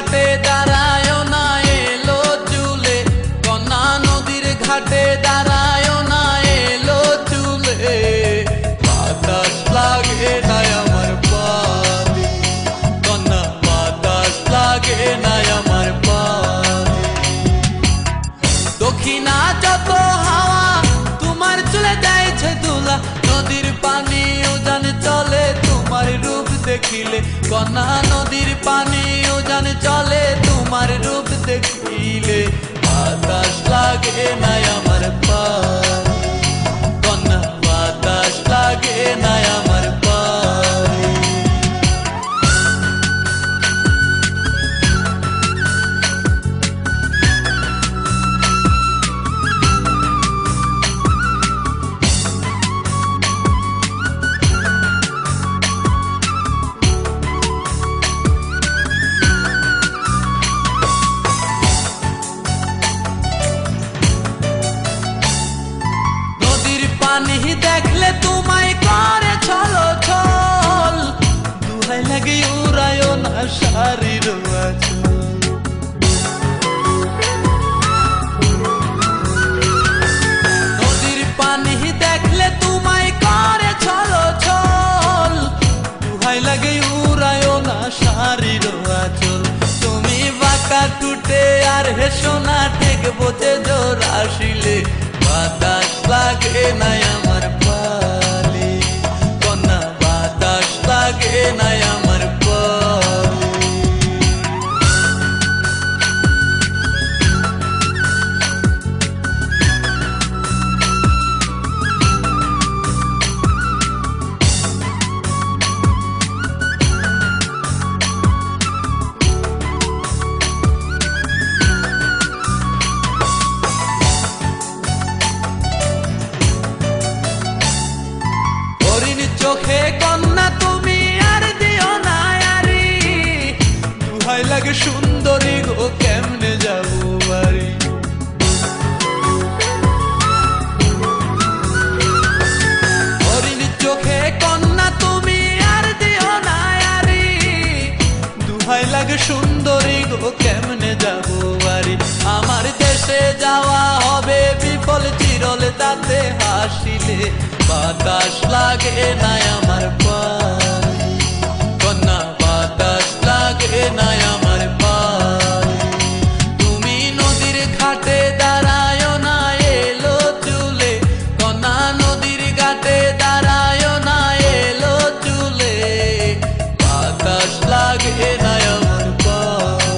ঘাটে দাঁড়ায় না এলো চুলে, কন্যা নদীর ঘাটে দাঁড়ায় না এলো চুলে। বাতাস লাগে না আমার পায়ে, কন্যা বাতাস লাগে না আমার পায়ে। দক্ষিণা যত হাওয়া তোমার চলে যাইছে দুলা, নদীর পানি উজান চলে তোমার রূপ দেখিলে, কন্যা নদীর পানি উজান চলে তোমার রূপ দেখিলে। বাতাস লাগে না আমার পায়ে, কন্যা বাতাস লাগে না আমার পায়ে। পানি দেখলে তোমায় করে ছলো ছল, দুহাই লাগে উড়ায় না শাড়ির আঁচল। নদীর পানি দেখলে তোমায় করে ছলো ছল, দুহাই লাগে উড়ায় না শাড়ির আঁচল। তুমি বাঁকা টুটে আর হেসো না ঠিক বোঝে জোর আসিলে, বাতাস লাগে না আমার পালে, কন্যা বাতাস লাগে না আমার পালে। চোখে কন্যা তুমি আর দিও না আরি, দুহাই লাগে সুন্দরী গো কেমনে যাবো বাড়ি। হরিণ চোখে কন্যা তুমি আর দিও না আরি, দুহাই লাগে সুন্দরী গো কেমনে যাবো বাড়ি। আমার দেশে যাওয়া হবে বিফল চিরল তাতে হাসিলে, বাতাস লাগে না আমার পায়ে, কন্যা বাতাস লাগে না আমার পায়ে। তুমি নদীর ঘাটে দাঁড়ায় না এলো চুলে, কন্যা নদীর ঘাটে দাঁড়ায় না এলো চুলে। বাতাস লাগে না আমার পায়ে,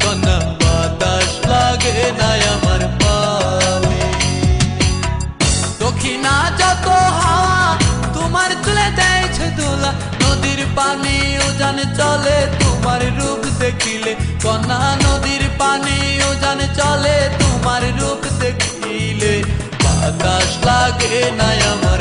কন্যা বাতাস লাগে না আমার পায়ে। দক্ষিণা যত হাওয়া তোমার চলে যাইছে দোলা, নদীর পানি উজান চলে তোমার রূপ দেখিলে, কন্যা নদীর পানি উজান চলে তোমার রূপ দেখিলে। বাতাস লাগে না আমার